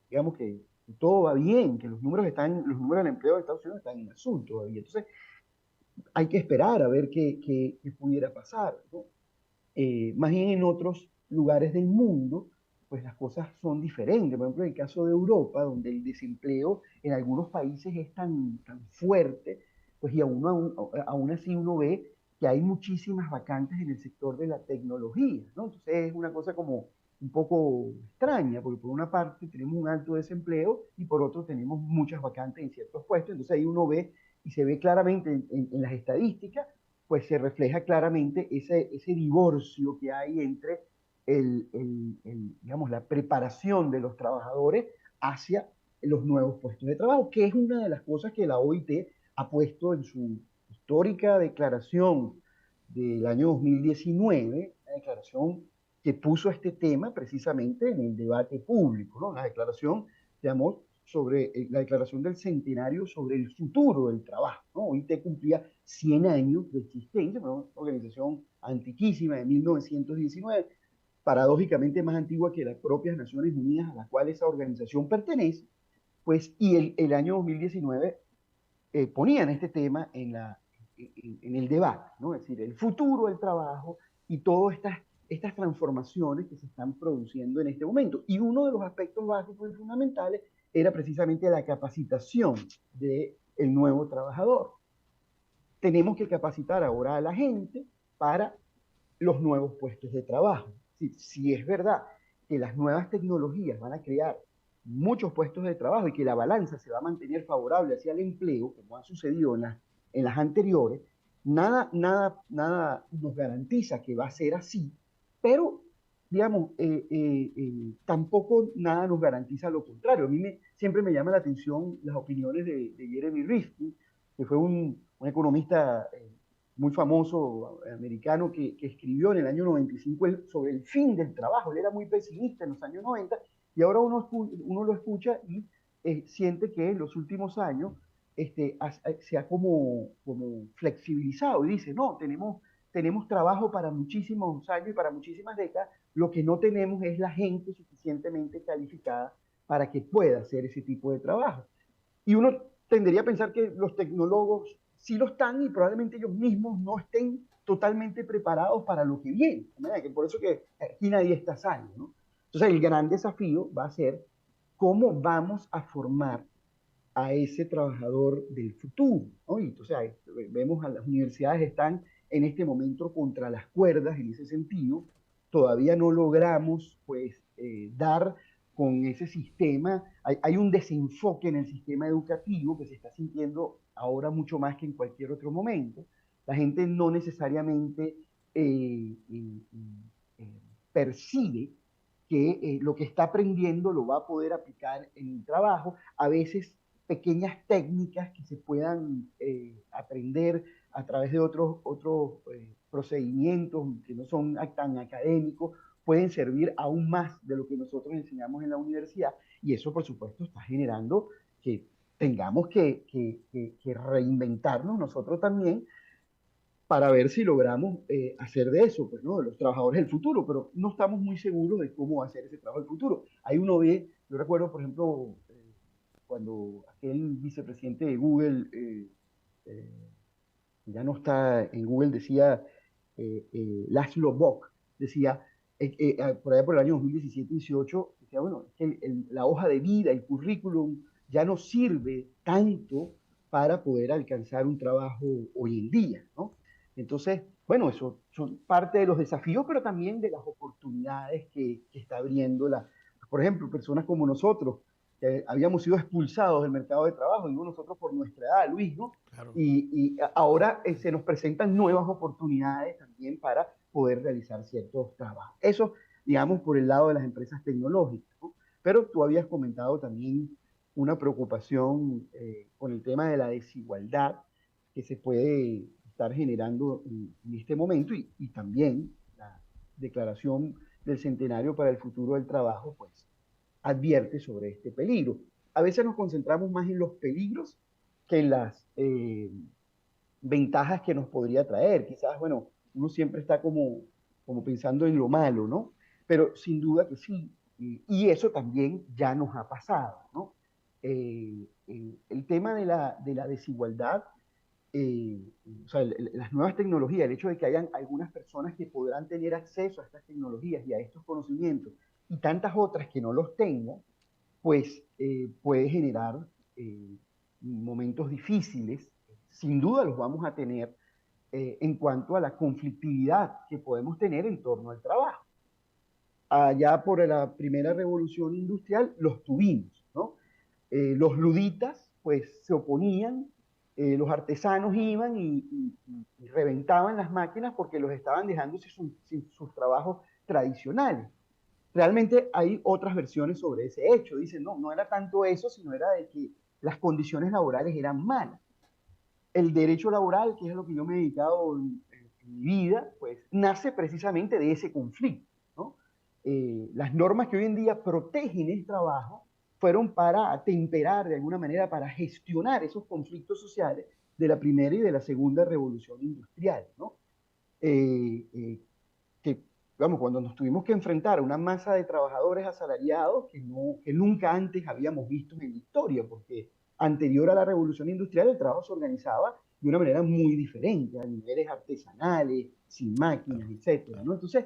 [SPEAKER 2] digamos que todo va bien, que los números del empleo de Estados Unidos están en azul todavía. Entonces, hay que esperar a ver qué pudiera pasar, ¿no? Más bien en otros lugares del mundo, pues las cosas son diferentes. Por ejemplo, en el caso de Europa, donde el desempleo en algunos países es tan fuerte, pues y aún así uno ve que hay muchísimas vacantes en el sector de la tecnología, ¿no? Entonces es una cosa como un poco extraña, porque por una parte tenemos un alto desempleo y por otro tenemos muchas vacantes en ciertos puestos. Entonces ahí uno ve y se ve claramente en las estadísticas, pues se refleja claramente ese divorcio que hay entre digamos, la preparación de los trabajadores hacia los nuevos puestos de trabajo, que es una de las cosas que la OIT ha puesto en su histórica declaración del año 2019, una declaración que puso este tema precisamente en el debate público, ¿no? La declaración se llamó sobre la declaración del centenario sobre el futuro del trabajo, ¿no? OIT cumplía 100 años de existencia, una organización antiquísima de 1919, paradójicamente más antigua que las propias Naciones Unidas a las cuales esa organización pertenece, pues, y el año 2019 ponían este tema en el debate, ¿no? Es decir, el futuro del trabajo y todas estas transformaciones que se están produciendo en este momento. Y uno de los aspectos básicos y fundamentales era precisamente la capacitación del nuevo trabajador. Tenemos que capacitar ahora a la gente para los nuevos puestos de trabajo. Si es verdad que las nuevas tecnologías van a crear muchos puestos de trabajo y que la balanza se va a mantener favorable hacia el empleo, como ha sucedido en las anteriores, nada nos garantiza que va a ser así, pero, digamos, tampoco nada nos garantiza lo contrario. Siempre me llama la atención las opiniones de Jeremy Rifkin, que fue un economista muy famoso americano que escribió en el año 95 sobre el fin del trabajo. Él era muy pesimista en los años 90 y ahora uno lo escucha y siente que en los últimos años se ha como flexibilizado y dice, no, tenemos trabajo para muchísimos años y para muchísimas décadas, lo que no tenemos es la gente suficientemente calificada para que pueda hacer ese tipo de trabajo. Y uno tendría a pensar que los tecnólogos sí lo están y probablemente ellos mismos no estén totalmente preparados para lo que viene. Que por eso que aquí nadie está sano, ¿no? Entonces el gran desafío va a ser cómo vamos a formar a ese trabajador del futuro, ¿no? Y entonces vemos a las universidades están en este momento contra las cuerdas en ese sentido. Todavía no logramos pues dar con ese sistema. Hay un desenfoque en el sistema educativo que se está sintiendo ahora mucho más que en cualquier otro momento. La gente no necesariamente eh, eh, eh, percibe que lo que está aprendiendo lo va a poder aplicar en el trabajo. A veces pequeñas técnicas que se puedan aprender a través de otros procedimientos que no son tan académicos, pueden servir aún más de lo que nosotros enseñamos en la universidad, y eso por supuesto está generando que tengamos que reinventarnos nosotros también para ver si logramos hacer de eso, pues, ¿no? De los trabajadores del futuro, pero no estamos muy seguros de cómo va a ser ese trabajo del futuro. Hay uno ve, yo recuerdo, por ejemplo, cuando aquel vicepresidente de Google, eh, ya no está en Google, decía, Laszlo Bock, decía, por allá por el año 2017-18, decía, bueno, es que la hoja de vida, el currículum, ya no sirve tanto para poder alcanzar un trabajo hoy en día, ¿no? Entonces, bueno, eso son parte de los desafíos, pero también de las oportunidades que está abriendo por ejemplo, personas como nosotros, que habíamos sido expulsados del mercado de trabajo, digo nosotros por nuestra edad, Luis, ¿no?
[SPEAKER 3] Claro.
[SPEAKER 2] Y ahora se nos presentan nuevas oportunidades también para poder realizar ciertos trabajos. Eso, digamos, por el lado de las empresas tecnológicas, ¿no? Pero tú habías comentado también una preocupación con el tema de la desigualdad que se puede estar generando en este momento, y también la declaración del centenario para el futuro del trabajo, pues advierte sobre este peligro. A veces nos concentramos más en los peligros que en las ventajas que nos podría traer. Quizás, bueno, uno siempre está como pensando en lo malo, ¿no? Pero sin duda que sí. Y eso también ya nos ha pasado, ¿no? El tema de la desigualdad, o sea, las nuevas tecnologías, el hecho de que hayan algunas personas que podrán tener acceso a estas tecnologías y a estos conocimientos y tantas otras que no los tengan, pues puede generar momentos difíciles. Sin duda los vamos a tener en cuanto a la conflictividad que podemos tener en torno al trabajo. Allá por la primera revolución industrial los tuvimos, ¿no? Los luditas pues se oponían, los artesanos iban y reventaban las máquinas porque los estaban dejando sin sus trabajos tradicionales. Realmente hay otras versiones sobre ese hecho. Dicen, no, no era tanto eso, sino era de que las condiciones laborales eran malas. El derecho laboral, que es a lo que yo me he dedicado en mi vida, pues nace precisamente de ese conflicto, ¿no? Las normas que hoy en día protegen el trabajo fueron para atemperar de alguna manera, para gestionar esos conflictos sociales de la primera y de la segunda revolución industrial, ¿no? Eh, eh, que, vamos, cuando nos tuvimos que enfrentar a una masa de trabajadores asalariados que nunca antes habíamos visto en la historia, porque anterior a la revolución industrial el trabajo se organizaba de una manera muy diferente, a niveles artesanales, sin máquinas, etcétera, ¿no? Entonces,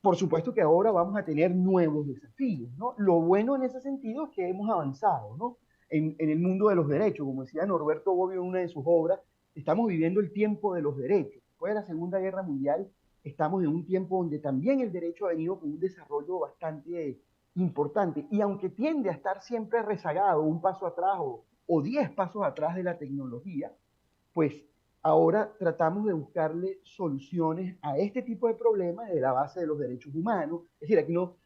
[SPEAKER 2] por supuesto que ahora vamos a tener nuevos desafíos, ¿no? Lo bueno en ese sentido es que hemos avanzado, ¿no? En el mundo de los derechos, como decía Norberto Bobbio en una de sus obras, estamos viviendo el tiempo de los derechos. Después de la Segunda Guerra Mundial, estamos en un tiempo donde también el derecho ha venido con un desarrollo bastante importante, y aunque tiende a estar siempre rezagado, un paso atrás o 10 pasos atrás de la tecnología, pues ahora tratamos de buscarle soluciones a este tipo de problemas de la base de los derechos humanos. Es decir, aquí no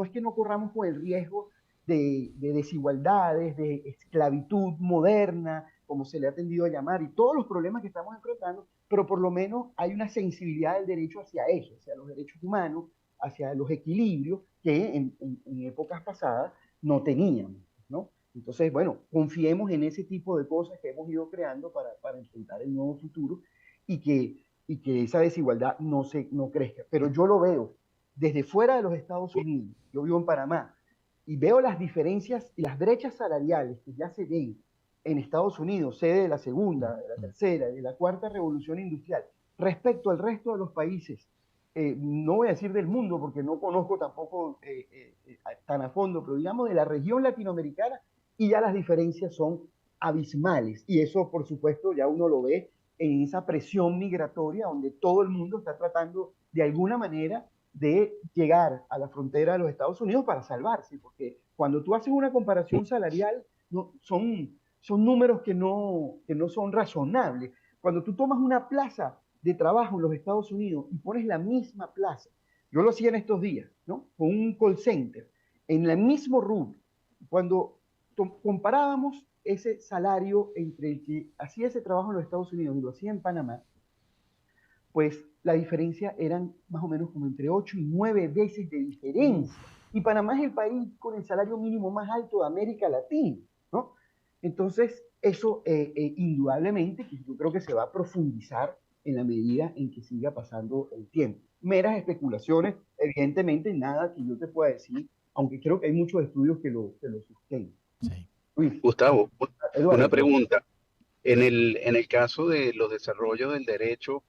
[SPEAKER 2] es que no corramos con el riesgo de desigualdades, de esclavitud moderna, como se le ha tendido a llamar, y todos los problemas que estamos enfrentando, pero por lo menos hay una sensibilidad del derecho hacia eso, hacia los derechos humanos, hacia los equilibrios que en épocas pasadas no teníamos, ¿no? Entonces, bueno, confiemos en ese tipo de cosas que hemos ido creando para enfrentar el nuevo futuro, y que esa desigualdad no crezca. Pero yo lo veo desde fuera de los Estados Unidos. Yo vivo en Panamá y veo las diferencias y las brechas salariales que ya se ven en Estados Unidos, sede de la segunda, de la tercera, de la cuarta revolución industrial, respecto al resto de los países. No voy a decir del mundo porque no conozco tampoco tan a fondo, pero digamos de la región latinoamericana, y ya las diferencias son abismales. Y eso, por supuesto, ya uno lo ve en esa presión migratoria donde todo el mundo está tratando de alguna manera de llegar a la frontera de los Estados Unidos para salvarse, porque cuando tú haces una comparación salarial, no, son números que no son razonables. Cuando tú tomas una plaza de trabajo en los Estados Unidos y pones la misma plaza, yo lo hacía en estos días, ¿no? Con un call center, en el mismo rubro, cuando comparábamos ese salario entre el que hacía ese trabajo en los Estados Unidos y lo hacía en Panamá, pues la diferencia eran más o menos como entre 8 y 9 veces de diferencia. Y Panamá es el país con el salario mínimo más alto de América Latina, ¿no? Entonces, eso indudablemente que yo creo que se va a profundizar en la medida en que siga pasando el tiempo. Meras especulaciones, evidentemente nada que yo te pueda decir, aunque creo que hay muchos estudios que lo sustentan.
[SPEAKER 3] Sí.
[SPEAKER 2] Luis,
[SPEAKER 1] Gustavo, una
[SPEAKER 2] Eduardo, perdón.
[SPEAKER 1] pregunta. En el caso de los desarrollos del derecho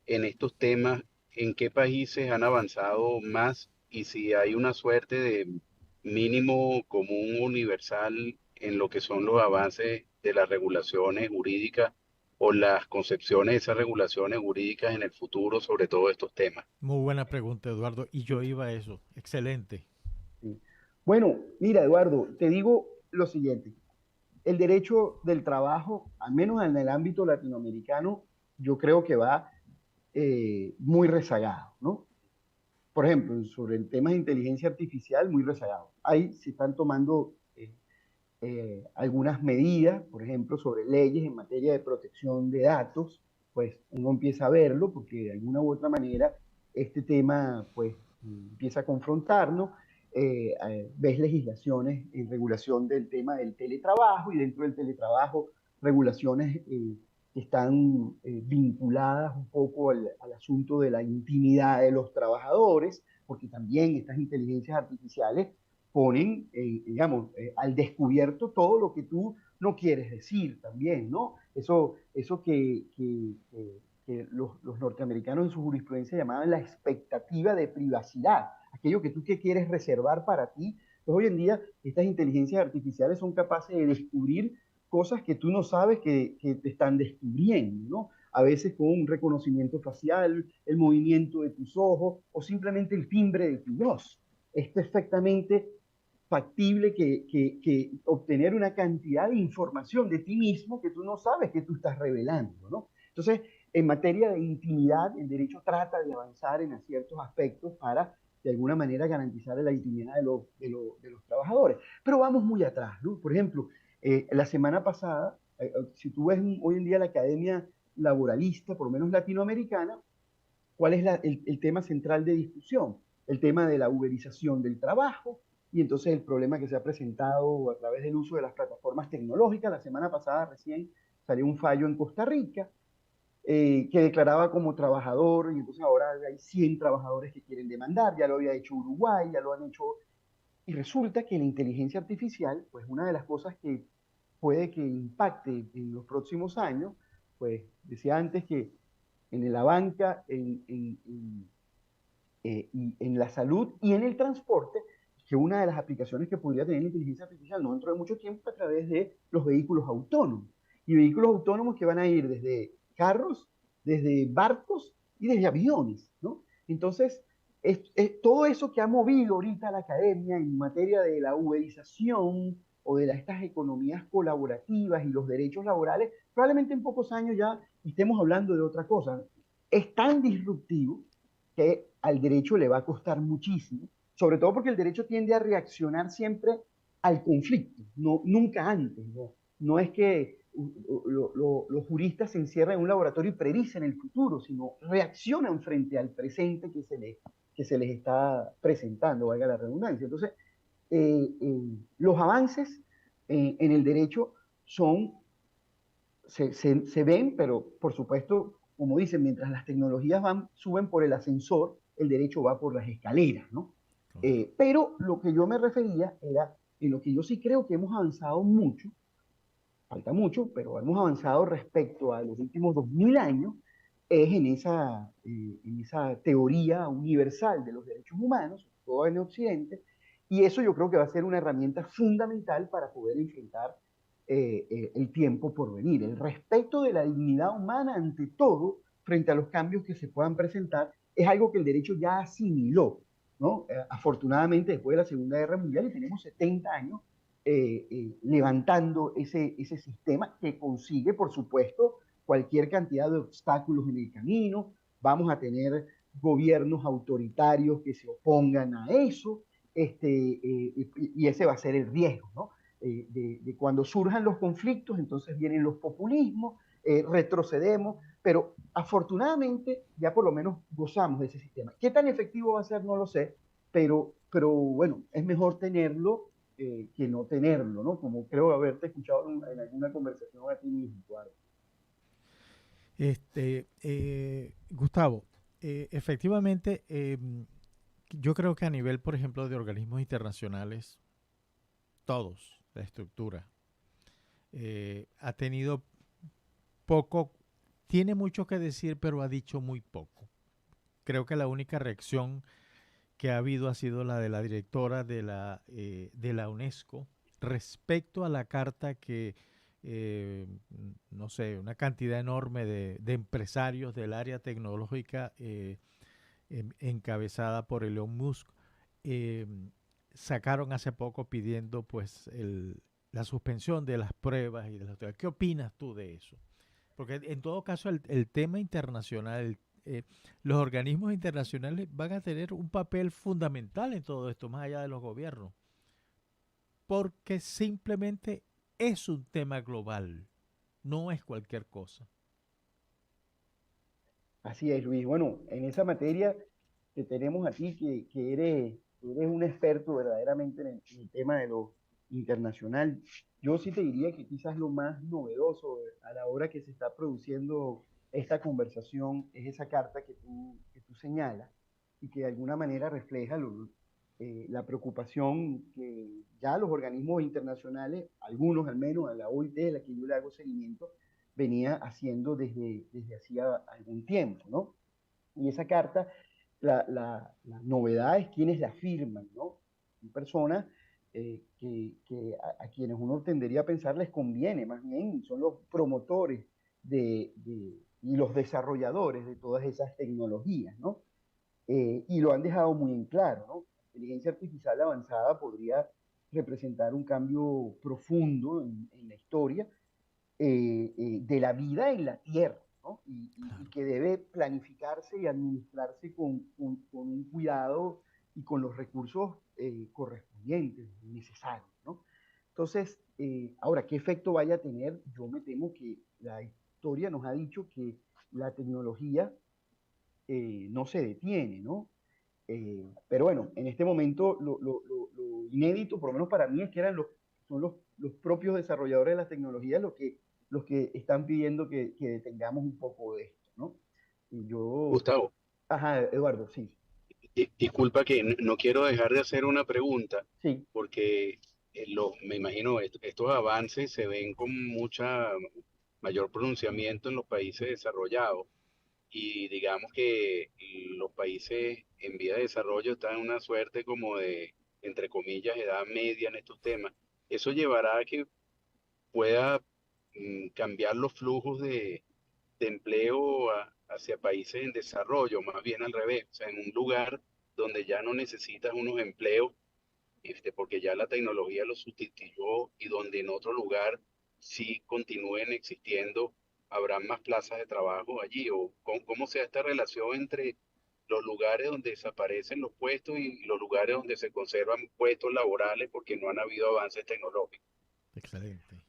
[SPEAKER 1] en estos temas, ¿en qué países han avanzado más? Y si hay una suerte de mínimo común universal en lo que son los avances de las regulaciones jurídicas o las concepciones de esas regulaciones jurídicas en el futuro sobre todos estos temas.
[SPEAKER 3] Muy buena pregunta, Eduardo. Y yo iba a eso. Excelente.
[SPEAKER 2] Sí. Bueno, mira, Eduardo, te digo lo siguiente. El derecho del trabajo, al menos en el ámbito latinoamericano, yo creo que va muy rezagado, ¿no? Por ejemplo, sobre el tema de inteligencia artificial, muy rezagado. Ahí se están tomando algunas medidas, por ejemplo, sobre leyes en materia de protección de datos, pues uno empieza a verlo porque de alguna u otra manera este tema pues empieza a confrontarnos. Ves legislaciones en regulación del tema del teletrabajo y dentro del teletrabajo regulaciones que están vinculadas un poco al asunto de la intimidad de los trabajadores, porque también estas inteligencias artificiales ponen, digamos, al descubierto todo lo que tú no quieres decir también, ¿no? Eso que los norteamericanos en su jurisprudencia llamaban la expectativa de privacidad, aquello que tú que quieres reservar para ti. Pues hoy en día estas inteligencias artificiales son capaces de descubrir cosas que tú no sabes que te están descubriendo, ¿no? A veces con un reconocimiento facial, el movimiento de tus ojos o simplemente el timbre de tu voz. Es perfectamente factible que obtener una cantidad de información de ti mismo que tú no sabes que tú estás revelando, ¿no? Entonces, en materia de intimidad, el derecho trata de avanzar en ciertos aspectos para, de alguna manera, garantizar la intimidad de los trabajadores. Pero vamos muy atrás, ¿no? Por ejemplo, la semana pasada, si tú ves hoy en día la Academia Laboralista, por lo menos latinoamericana, ¿cuál es el tema central de discusión? El tema de la uberización del trabajo y entonces el problema que se ha presentado a través del uso de las plataformas tecnológicas. La semana pasada recién salió un fallo en Costa Rica que declaraba como trabajador y entonces ahora hay 100 trabajadores que quieren demandar, ya lo había hecho Uruguay, ya lo han hecho. Y resulta que la inteligencia artificial, pues una de las cosas que puede que impacte en los próximos años, pues decía antes que en la banca, en la salud y en el transporte, que una de las aplicaciones que podría tener la inteligencia artificial no dentro de mucho tiempo a través de los vehículos autónomos. Y vehículos autónomos que van a ir desde carros, desde barcos y desde aviones, ¿no? Entonces, todo eso que ha movido ahorita la academia en materia de la uberización o de estas economías colaborativas y los derechos laborales, probablemente en pocos años ya estemos hablando de otra cosa. Es tan disruptivo que al derecho le va a costar muchísimo, sobre todo porque el derecho tiende a reaccionar siempre al conflicto, no, nunca antes. No, no es que los juristas se cierran en un laboratorio y predicen el futuro, sino reaccionan frente al presente que se les está presentando, valga la redundancia. Entonces, los avances en el derecho son se ven, pero por supuesto, como dicen, mientras las tecnologías suben por el ascensor, el derecho va por las escaleras, ¿no? Pero lo que yo me refería era en lo que yo sí creo que hemos avanzado mucho, falta mucho, pero hemos avanzado respecto a los últimos 2000 años, es en esa teoría universal de los derechos humanos, sobre todo en Occidente, Y eso yo creo que va a ser una herramienta fundamental para poder enfrentar el tiempo por venir. El respeto de la dignidad humana ante todo frente a los cambios que se puedan presentar es algo que el derecho ya asimiló, ¿no? Afortunadamente, después de la Segunda Guerra Mundial, y tenemos 70 años levantando ese sistema que consigue, por supuesto, cualquier cantidad de obstáculos en el camino. Vamos a tener gobiernos autoritarios que se opongan a eso, y ese va a ser el riesgo, ¿no? De cuando surjan los conflictos, entonces vienen los populismos, retrocedemos, pero afortunadamente ya por lo menos gozamos de ese sistema. ¿Qué tan efectivo va a ser? No lo sé, pero bueno, es mejor tenerlo que no tenerlo, ¿no? Como creo haberte escuchado en alguna conversación a ti mismo, Eduardo.
[SPEAKER 3] Gustavo, efectivamente, yo creo que a nivel, por ejemplo, de organismos internacionales, todos, la estructura, ha tenido poco, tiene mucho que decir, pero ha dicho muy poco. Creo que la única reacción que ha habido ha sido la de la directora de la UNESCO respecto a la carta que, eh, no sé, una cantidad enorme de empresarios del área tecnológica encabezada por Elon Musk eh, sacaron hace poco pidiendo pues la suspensión de las pruebas y de las... ¿Qué opinas tú de eso? Porque en todo caso el tema internacional, los organismos internacionales van a tener un papel fundamental en todo esto, más allá de los gobiernos, porque simplemente es un tema global, no es cualquier cosa.
[SPEAKER 2] Así es, Luis. Bueno, en esa materia que tenemos a ti, que eres un experto verdaderamente en el tema de lo internacional, yo sí te diría que quizás lo más novedoso a la hora que se está produciendo esta conversación es esa carta que tú señalas y que de alguna manera refleja la preocupación que ya los organismos internacionales, algunos al menos, a la OIT, a la que yo le hago seguimiento, venía haciendo desde hacía algún tiempo, ¿no? Y esa carta, la novedad es quienes la firman, ¿no? Son personas a quienes uno tendería a pensar les conviene, más bien son los promotores y los desarrolladores de todas esas tecnologías, ¿no? Y lo han dejado muy en claro, ¿no? La inteligencia artificial avanzada podría representar un cambio profundo en la historia de la vida en la tierra, ¿no? Y
[SPEAKER 3] Claro.
[SPEAKER 2] que debe planificarse y administrarse con un cuidado y con los recursos correspondientes, necesarios, ¿no? Entonces, ahora, ¿qué efecto vaya a tener? Yo me temo que la historia nos ha dicho que la tecnología no se detiene, ¿no? Pero bueno, en este momento lo inédito, por lo menos para mí, es que son los propios desarrolladores de las tecnologías los que están pidiendo que detengamos un poco de esto, ¿no? Y yo,
[SPEAKER 1] Gustavo,
[SPEAKER 2] ajá, Eduardo, sí,
[SPEAKER 1] disculpa que no quiero dejar de hacer una pregunta,
[SPEAKER 2] sí,
[SPEAKER 1] porque me imagino estos avances se ven con mucha mayor pronunciamiento en los países desarrollados y digamos que los países en vía de desarrollo están en una suerte como de, entre comillas, edad media en estos temas. Eso llevará a que pueda cambiar los flujos de empleo hacia países en desarrollo, más bien al revés, o sea, en un lugar donde ya no necesitas unos empleos, porque ya la tecnología los sustituyó y donde en otro lugar sí continúen existiendo, habrá más plazas de trabajo allí, o cómo sea esta relación entre los lugares donde desaparecen los puestos y los lugares donde se conservan puestos laborales porque no han habido avances tecnológicos.
[SPEAKER 3] Excelente.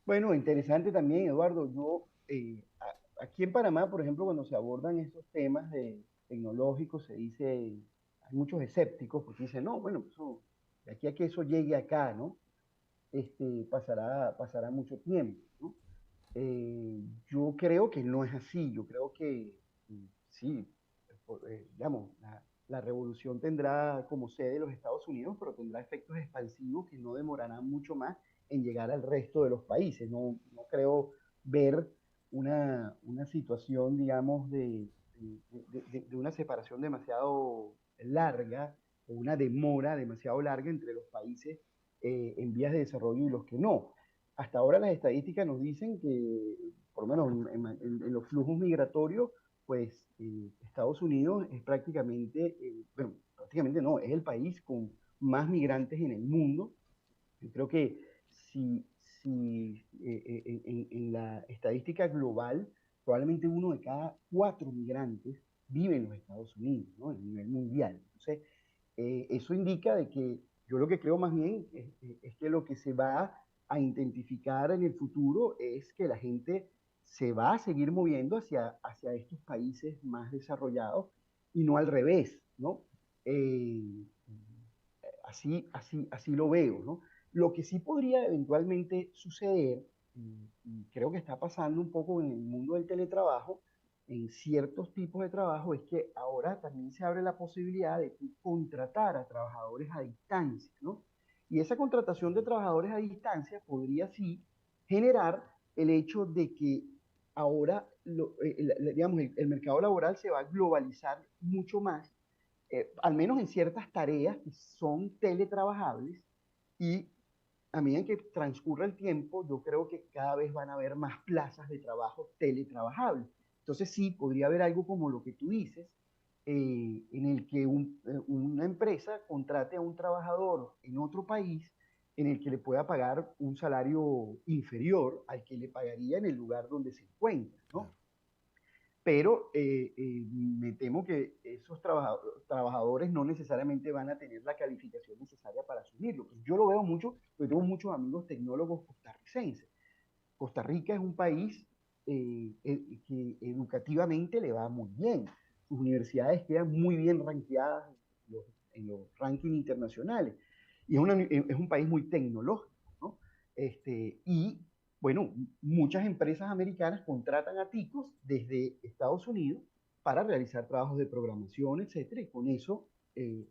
[SPEAKER 2] bueno, interesante también, Eduardo. Aquí en Panamá, por ejemplo, cuando se abordan estos temas tecnológicos, se dice, hay muchos escépticos porque dicen, no, bueno, pues de aquí a que eso llegue acá, ¿no? Pasará mucho tiempo, ¿no? Yo creo que no es así. Yo creo que sí, digamos, la revolución tendrá como sede los Estados Unidos, pero tendrá efectos expansivos que no demorarán mucho más en llegar al resto de los países. No creo ver una situación, digamos, de una separación demasiado larga o una demora demasiado larga entre los países en vías de desarrollo y los que no. Hasta ahora las estadísticas nos dicen que, por lo menos en los flujos migratorios, pues Estados Unidos es prácticamente, bueno, prácticamente no, es el país con más migrantes en el mundo. Yo creo que si en la estadística global, probablemente uno de cada 4 migrantes vive en los Estados Unidos, ¿no? A nivel mundial. Entonces, eso indica de que yo lo que creo más bien es que lo que se va a identificar en el futuro es que la gente se va a seguir moviendo hacia estos países más desarrollados y no al revés, ¿no? Eh, así lo veo, ¿no? Lo que sí podría eventualmente suceder, y creo que está pasando un poco en el mundo del teletrabajo, en ciertos tipos de trabajo, es que ahora también se abre la posibilidad de contratar a trabajadores a distancia, ¿no? Y esa contratación de trabajadores a distancia podría sí generar el hecho de que ahora, digamos, el mercado laboral se va a globalizar mucho más, al menos en ciertas tareas que son teletrabajables, y a medida que transcurra el tiempo, yo creo que cada vez van a haber más plazas de trabajo teletrabajables. Entonces sí, podría haber algo como lo que tú dices, en el que una empresa contrate a un trabajador en otro país en el que le pueda pagar un salario inferior al que le pagaría en el lugar donde se encuentra, ¿no?
[SPEAKER 3] Claro.
[SPEAKER 2] Pero me temo que esos trabajadores no necesariamente van a tener la calificación necesaria para asumirlo. Pues yo lo veo mucho, porque tengo muchos amigos tecnólogos costarricenses. Costa Rica es un país que educativamente le va muy bien. Sus universidades quedan muy bien rankeadas en los rankings internacionales. Y es un país muy tecnológico, ¿no? Y bueno, muchas empresas americanas contratan a ticos desde Estados Unidos para realizar trabajos de programación, etcétera, y con eso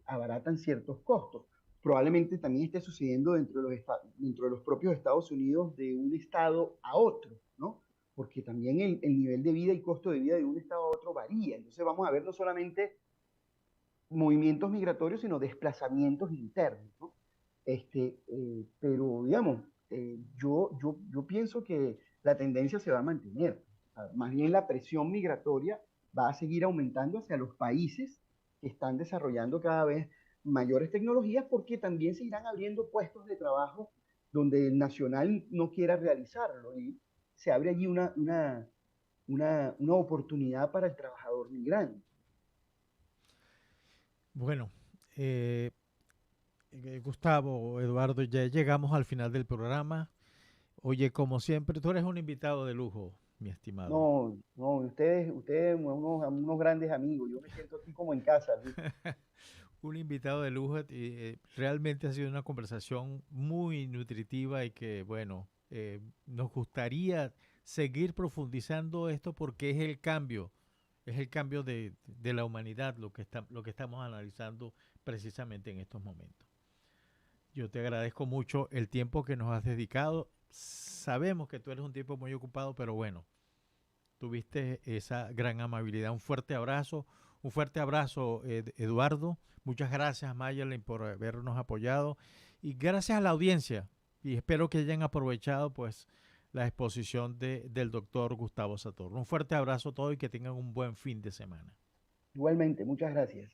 [SPEAKER 2] abaratan ciertos costos. Probablemente también esté sucediendo dentro de los propios Estados Unidos, de un estado a otro, ¿no? Porque también el nivel de vida y costo de vida de un estado a otro varía. Entonces vamos a ver no solamente movimientos migratorios, sino desplazamientos internos, ¿no? Pero, digamos, yo pienso que la tendencia se va a mantener. O sea, más bien la presión migratoria va a seguir aumentando hacia los países que están desarrollando cada vez mayores tecnologías, porque también se irán abriendo puestos de trabajo donde el nacional no quiera realizarlo, y se abre allí una oportunidad para el trabajador migrante.
[SPEAKER 3] Bueno, eh, Gustavo, Eduardo, ya llegamos al final del programa. Oye, como siempre, tú eres un invitado de lujo, mi estimado.
[SPEAKER 2] No, no, ustedes unos grandes amigos. Yo me siento aquí como en casa, Luis.
[SPEAKER 3] Un invitado de lujo. Realmente ha sido una conversación muy nutritiva y que, bueno, nos gustaría seguir profundizando esto porque es el cambio de la humanidad lo que estamos analizando precisamente en estos momentos. Yo te agradezco mucho el tiempo que nos has dedicado. Sabemos que tú eres un tipo muy ocupado, pero bueno, tuviste esa gran amabilidad. Un fuerte abrazo, Eduardo. Muchas gracias, Mayerlin, por habernos apoyado. Y gracias a la audiencia. Y espero que hayan aprovechado pues la exposición del doctor Gustavo Satorno. Un fuerte abrazo a todos y que tengan un buen fin de semana.
[SPEAKER 2] Igualmente, muchas gracias.